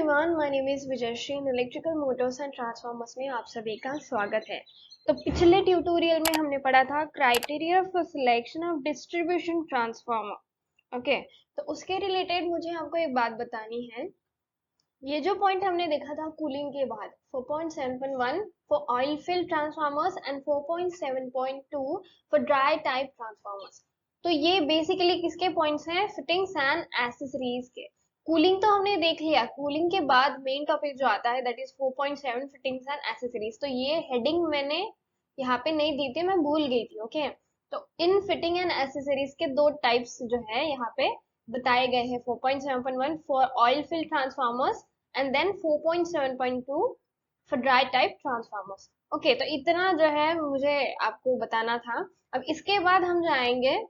Everyone, my name is Vijayshree. In electrical motors and transformers में आप सभी का स्वागत है। तो पिछले ट्यूटोरियल में हमने पढ़ा था criteria for selection of distribution transformer. Okay, तो उसके रिलेटेड मुझे आपको एक बात बतानी है। ये जो पॉइंट हमने देखा था कूलिंग के बाद 4.7.1 for oil filled transformers and 4.7.2 for dry type transformers. तो ये बेसिकली किसके पॉइंट्स हैं? फिटिंग्स एंड एक्सेसरीज के। कूलिंग तो हमने देख लिया। कूलिंग के बाद मेन टॉपिक जो आता है that is 4.7 fittings and accessories. तो ये हेडिंग मैंने यहाँ पे नहीं दी थी, मैं भूल गई थी। ओके, तो इन फिटिंग एंड एक्सेसरीज के दो टाइप्स जो है यहाँ पे बताए गए हैं। 4.7.1 for oil filled transformers and then 4.7.2 for dry type transformers. Okay, तो इतना जो है मुझे आपको बताना था। अब इसके बाद हम जाएंगे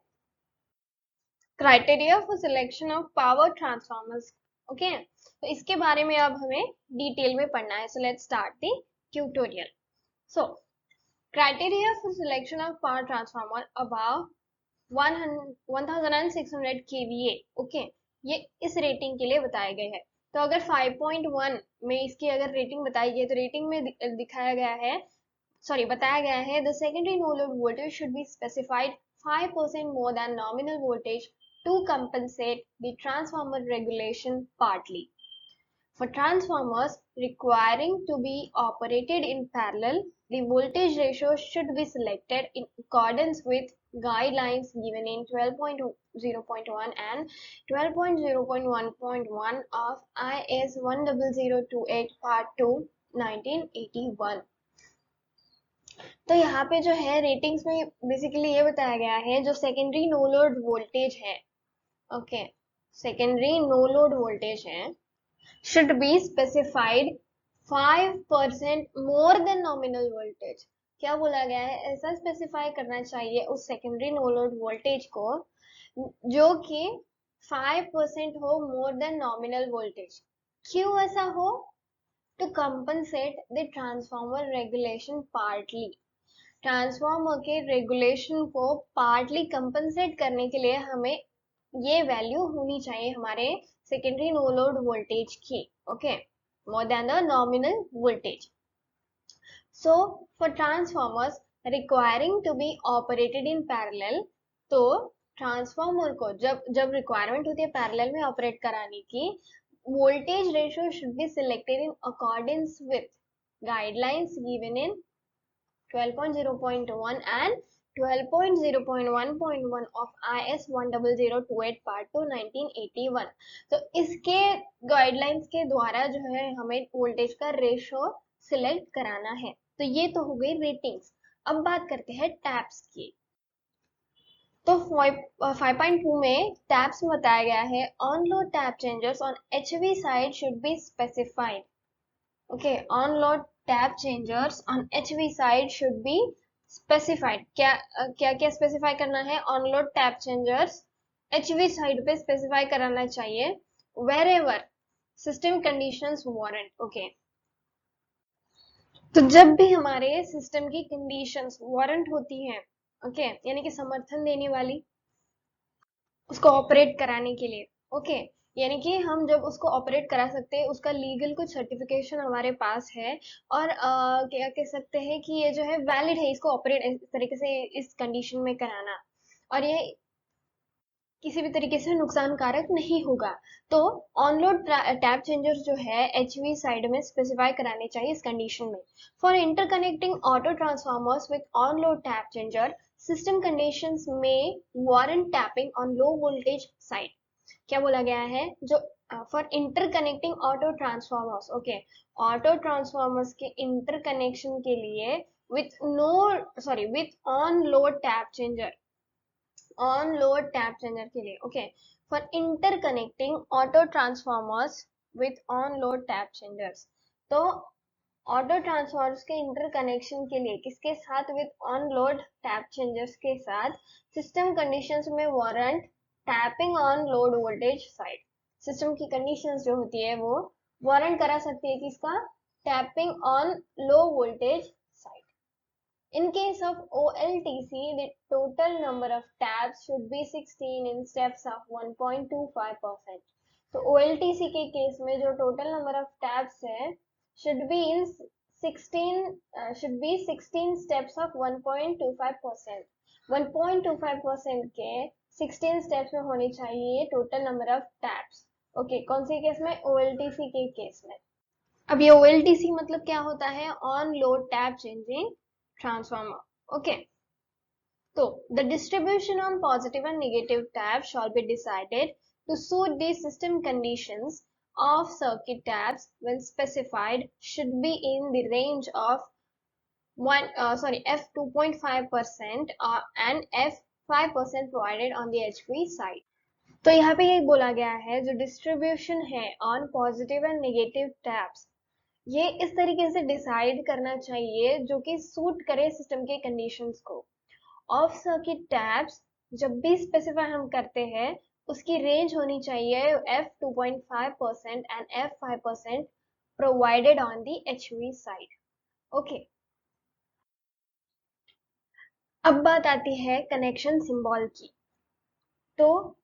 criteria for selection of power transformers. Okay, तो इसके बारे में अब हमें डिटेल में पढ़ना है। So let's start the tutorial. So criteria for selection of power transformer above 1600 kVA। Okay, ये इस रेटिंग के लिए बताए गए हैं। तो अगर 5.1 में इसकी अगर रेटिंग बताई गई है तो रेटिंग में दिखाया गया है, सॉरी बताया गया है, the secondary no load voltage should be specified 5% more than nominal voltage to compensate the transformer regulation partly. For transformers requiring to be operated in parallel, the voltage ratio should be selected in accordance with guidelines given in 12.0.1 and 12.0.1.1 of IS 10028 Part 2 1981। तो यहाँ पे जो है ratings में basically ये बताया गया है जो सेकेंडरी नो लोड वोल्टेज है, okay, secondary no load voltage है should be specified 5% more than nominal voltage। क्या बोला गया है? ऐसा स्पेसिफाई करना चाहिए उस सेकेंडरी नो लोड वोल्टेज को जो कि 5% हो मोर देन नॉमिनल वोल्टेज। क्यों ऐसा हो? To compensate the transformer regulation partly. Transformer के रेगुलेशन को पार्टली कंपनसेट करने के लिए हमें ये वैल्यू होनी चाहिए हमारे सेकेंडरी नो लोड वोल्टेज की, okay, more than the nominal voltage. So for transformers requiring to be operated in parallel, तो ट्रांसफॉर्मर को जब जब रिक्वायरमेंट होती है पैरेलल में ऑपरेट कराने की, voltage ratio should be selected in accordance with guidelines given in 12.0.1 and 12.0.1.1 of IS 10028 Part 2 1981। तो इसके गाइडलाइंस के द्वारा जो है हमें वोल्टेज का रेशो सिलेक्ट कराना है। तो ये तो हो गई रेटिंग्स। अब बात करते हैं टैप्स की। तो 5.2 में टैप्स में बताया गया है on load tap changers on HV side should be specified. Okay, on load tap changers on HV side should be specified. क्या क्या क्या स्पेसिफाई करना है? On load tap changers HV side पे स्पेसिफाई कराना चाहिए wherever system conditions warrant. Okay, तो जब भी हमारे सिस्टम की कंडीशंस वारंट होती हैं, ओके, यानी कि समर्थन देने वाली उसको ऑपरेट कराने के लिए, ओके, यानी कि हम जब उसको ऑपरेट करा सकते हैं, उसका लीगल कुछ सर्टिफिकेशन हमारे पास है और क्या कह सकते हैं कि ये जो है वैलिड है, इसको ऑपरेट इस तरीके से इस कंडीशन में कराना, और ये किसी भी तरीके से नुकसानकारक नहीं होगा। तो ऑनलोड टैप चेंजर्स जो है HV साइड में स्पेसिफाई कराने चाहिए इस कंडीशन में। For interconnecting auto transformers with on load tap changer, system conditions में warrant tapping on low voltage side. क्या बोला गया है? जो for interconnecting auto transformers, okay, auto transformers के इंटरकनेक्शन के लिए with no sorry with on load tap changer, on load tap changer के लिए, okay, for interconnecting auto transformers with on load tap changers. तो ऑटो ट्रांसफार्मर्स के interconnection के लिए किसके साथ? With on load tap changers के साथ सिस्टम कंडीशंस में warrant tapping on load voltage side. System की कंडीशंस जो होती है वो वारंट करा सकती है किसका? Tapping on low voltage side. In case of OLTC, the total number of taps should be 16 in steps of 1.25%. तो OLTC के केस में जो टोटल नंबर ऑफ टैब्स है should be in 16 steps of 1.25%. 1.25% के 16 steps में होनी चाहिए total number of tabs. Okay, कौन से केस में? OLTC के केस में. अब ये OLTC मतलब क्या होता है? On load tab changing transformer. Okay, तो the distribution on positive and negative tabs shall be decided to suit the system conditions of circuit tabs when specified should be in the range of F 2.5% and F 5% provided on the HV side. तो यहाँ पे ये बोला गया है जो distribution है on positive and negative tabs, ये इस तरीके से डिसाइड करना चाहिए जो कि सूट करे सिस्टम के कंडीशंस को. ऑफ सर्किट टैब्स जब भी स्पेसिफाई हम करते हैं उसकी रेंज होनी चाहिए F 2.5% and F 5% provided on the HV side. Okay, अब बात आती है कनेक्शन सिंबल की. तो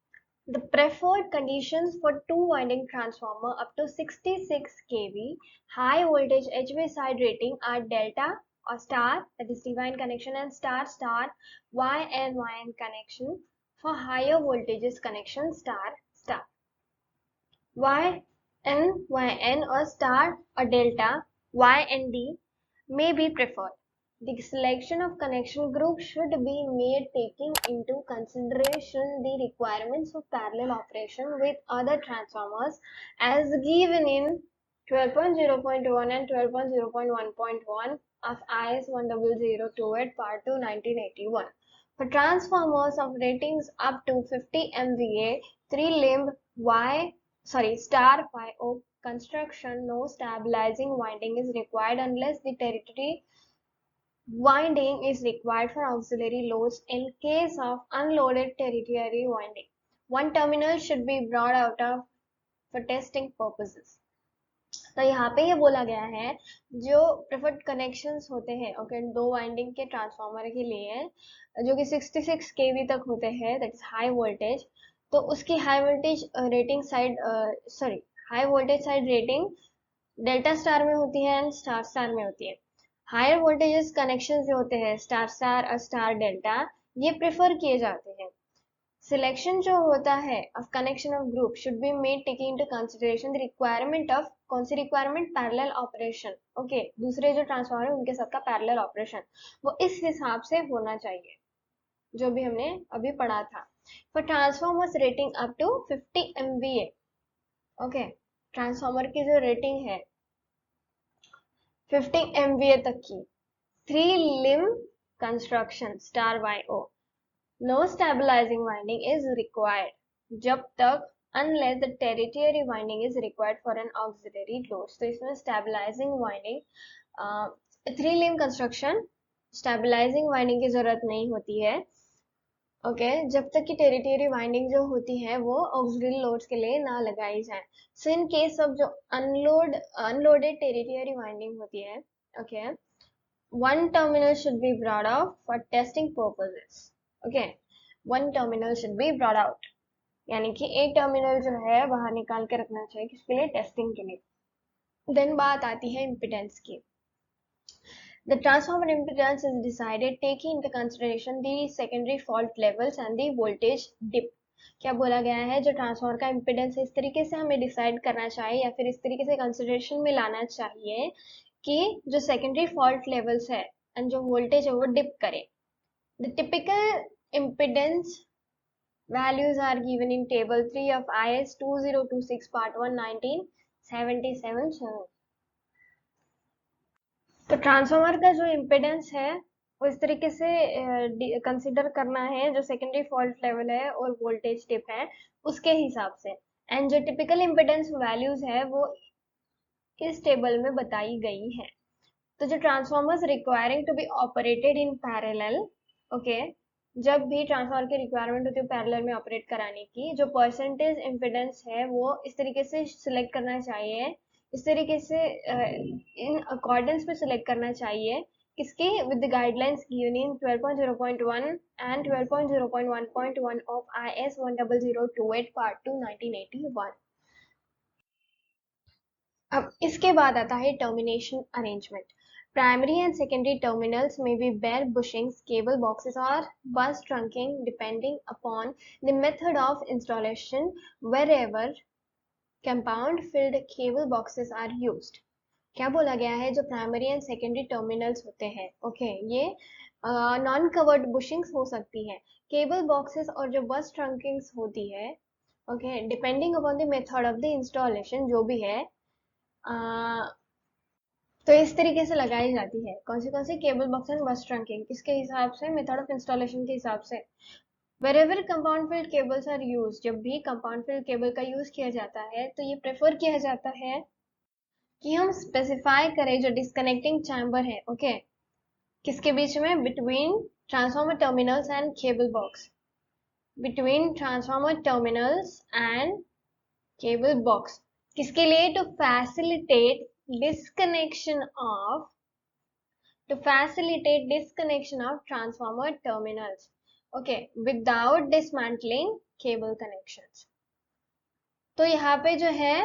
the preferred conditions for two winding transformer up to 66 kV high voltage HV side rating are delta or star, that is divine connection, and star star, YN connection. For higher voltages connection star star. YN or star or delta YND may be preferred. The selection of connection group should be made taking into consideration the requirements of parallel operation with other transformers as given in 12.0.1 and 12.0.1.1 of IS 1002 Part 2 1981. For transformers of ratings up to 50 MVA, 3-limb star YO construction, no stabilizing winding is required unless the territory winding is required for auxiliary loads. In case of unloaded tertiary winding, one terminal should be brought out of for testing purposes. तो यहाँ पे ये बोला गया है जो preferred connections होते हैं, ओके, दो वाइंडिंग के ट्रांसफार्मर के लिए जो कि 66 kV तक होते हैं, दैट इज हाई वोल्टेज. तो उसकी high voltage rating side high voltage side rating delta star में होती है एंड स्टार स्टार में होती है. हायर वोल्टेजेस कनेक्शन जो होते हैं स्टार स्टार और स्टार डेल्टा, ये प्रेफर किए जाते हैं. सिलेक्शन जो होता है of connection of group should be made taking into consideration the requirement of, कौन सी रिक्वायरमेंट? Parallel operation. ओके, दूसरे जो ट्रांसफार्मर है उनके सबका पैरेलल ऑपरेशन वो इस हिसाब से होना चाहिए जो भी हमने अभी पढ़ा था. For transformers rating up to 50 MVA, okay, transformer की जो रेटिंग है 50 MVA तक की, 3-limb construction star YO, no stabilizing winding is required जब तक unless the tertiary winding is required for an auxiliary load. तो इसमें stabilizing winding 3-limb construction stabilizing winding की जरूरत नहीं होती है. ओके, जब तक कि टेरिटरी वाइंडिंग जो होती है वो ऑक्सिलरी लोड्स के लिए ना लगाई जाए. सो इन केस ऑफ जो अनलोडेड टेरिटरी वाइंडिंग होती है, okay, one terminal should be brought out for testing purposes. Okay, one terminal should be brought out, यानी कि एक टर्मिनल जो है बाहर निकाल के रखना चाहिए किसके लिए? टेस्टिंग के लिए. देन बात आती है इम्पिडेंस की. The transformer impedance is decided taking into consideration the secondary fault levels and the voltage dip. क्या बोला गया है? जो ट्रांसफार्मर का इम्पिडेंस है इस तरीके से हमें डिसाइड करना चाहिए या फिर इस तरीके से कंसिडरेशन में लाना चाहिए कि जो सेकेंडरी फॉल्ट लेवल्स है एंड जो वोल्टेज है वो डिप करे. The typical impedance values are given in table 3 of IS 2026 part 1 1977. तो ट्रांसफार्मर का जो इम्पिडेंस है वो इस तरीके से कंसिडर करना है जो सेकेंडरी फॉल्ट लेवल है और वोल्टेज डिप है उसके हिसाब से. एंड जो टिपिकल इम्पिडेंस वैल्यूज है वो इस टेबल में बताई गई है. तो जो transformers requiring to be operated in parallel, okay, जब भी ट्रांसफार्मर की रिक्वायरमेंट होती है पैरेलल में ऑपरेट कराने की, जो परसेंटेज इम्पिडेंस है वो इस तरीके से सिलेक्ट करना चाहिए, इस तरीके से इन अकॉर्डेंस में सिलेक्ट करना चाहिए किसके? With the guidelines given in 12.0.1 and 12.0.1.1 of IS 1002 part 2 1981. अब इसके बाद आता है termination arrangement. Primary and secondary terminals may be bare bushings, cable boxes, or bus trunking depending upon the method of installation. Wherever compound filled cable boxes are used. क्या बोला गया है, जो प्राइमरी एंड सेकेंडरी टर्मिनल्स होते हैं, okay, ये non covered bushings हो सकती है, केबल बॉक्सेस और जो बस ट्रंकिंग्स होती है, okay, depending upon the method of the installation, जो भी है, तो इस तरीके से लगाई जाती है. कौन सी केबल बॉक्स एंड बस ट्रंकिंग, किसके हिसाब से, मेथड ऑफ इंस्टॉलेशन के हिसाब से. Wherever compound filled cables are used, जब भी compound filled केबल का यूज किया जाता है तो ये प्रेफर किया जाता है कि हम स्पेसिफाई करें जो डिस्कनेक्टिंग चैम्बर है, ओके, किसके बीच में, between transformer terminals and cable box, between transformer terminals and cable box, किसके लिए, to facilitate disconnection of transformer terminals, okay, without dismantling cable connections. तो यहाँ पे जो है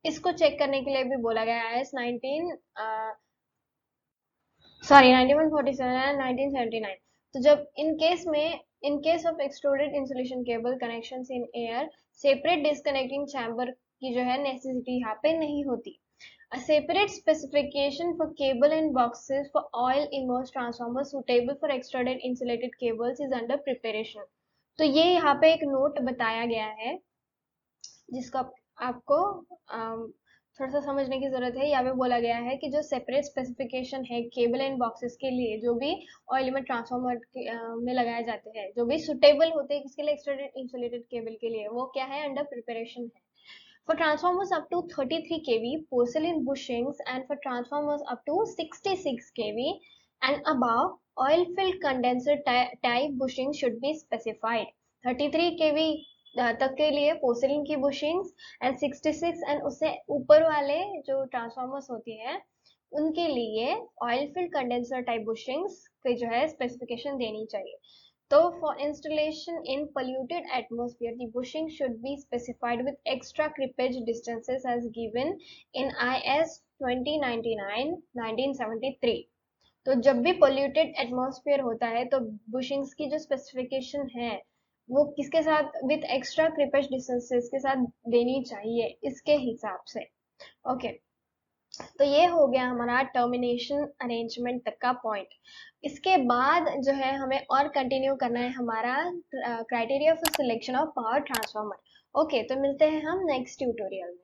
इसको चेक करने के लिए भी बोला गया है 9147 and 1979. तो जब in case of extruded insulation cable connections in air, separate disconnecting chamber की जो है necessity यहाँ पे नहीं होती. A separate specification for cable and boxes for oil immersed transformers suitable for extruded insulated cables is under preparation. तो ये यहाँ पे एक नोट बताया गया है जिसको आपको थोड़ा सा समझने की जरूरत है. यहाँ पे बोला गया है कि जो सेपरेट स्पेसिफिकेशन है केबल एंड बॉक्सेस के लिए, जो भी ऑयल इमर्स्ड ट्रांसफार्मर में लगाए जाते हैं, जो भी सुटेबल होते हैं किसके लिए, एक्सट्रूडेड इंसुलेटेड केबल के लिए, वो क्या है, अंडर प्रिपरेशन है. For transformers up to 33 kV, porcelain bushings, and for transformers up to 66 kV and above, oil-filled condenser type bushings should be specified. 33 kV तक के लिए पोर्सिलिन की बुशिंग्स एंड 66 एंड उससे ऊपर वाले जो ट्रांसफार्मर्स होती है उनके लिए oil field condenser type bushings की जो है स्पेसिफिकेशन देनी चाहिए. So for installation in polluted atmosphere, the bushing should be specified with extra crimpage distances as given in IS 2099-1973. तो जब भी polluted atmosphere होता है तो bushings की जो specification है वो किसके साथ, with extra crimpage distances के साथ देनी चाहिए इसके हिसाब से. ओके, तो ये हो गया हमारा टर्मिनेशन अरेंजमेंट तक का पॉइंट. इसके बाद जो है हमें और कंटिन्यू करना है हमारा criteria for selection of power transformer. Okay, तो मिलते हैं हम नेक्स्ट ट्यूटोरियल में.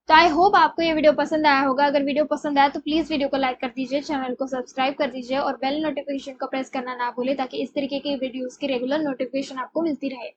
तो आई होप आपको ये वीडियो पसंद आया होगा. अगर वीडियो पसंद आया तो प्लीज वीडियो को लाइक कर दीजिए, चैनल को सब्सक्राइब कर दीजिए और बेल नोटिफिकेशन को प्रेस करना ना भूले ताकि इस तरीके की वीडियोस की रेगुलर नोटिफिकेशन आपको मिलती रहे.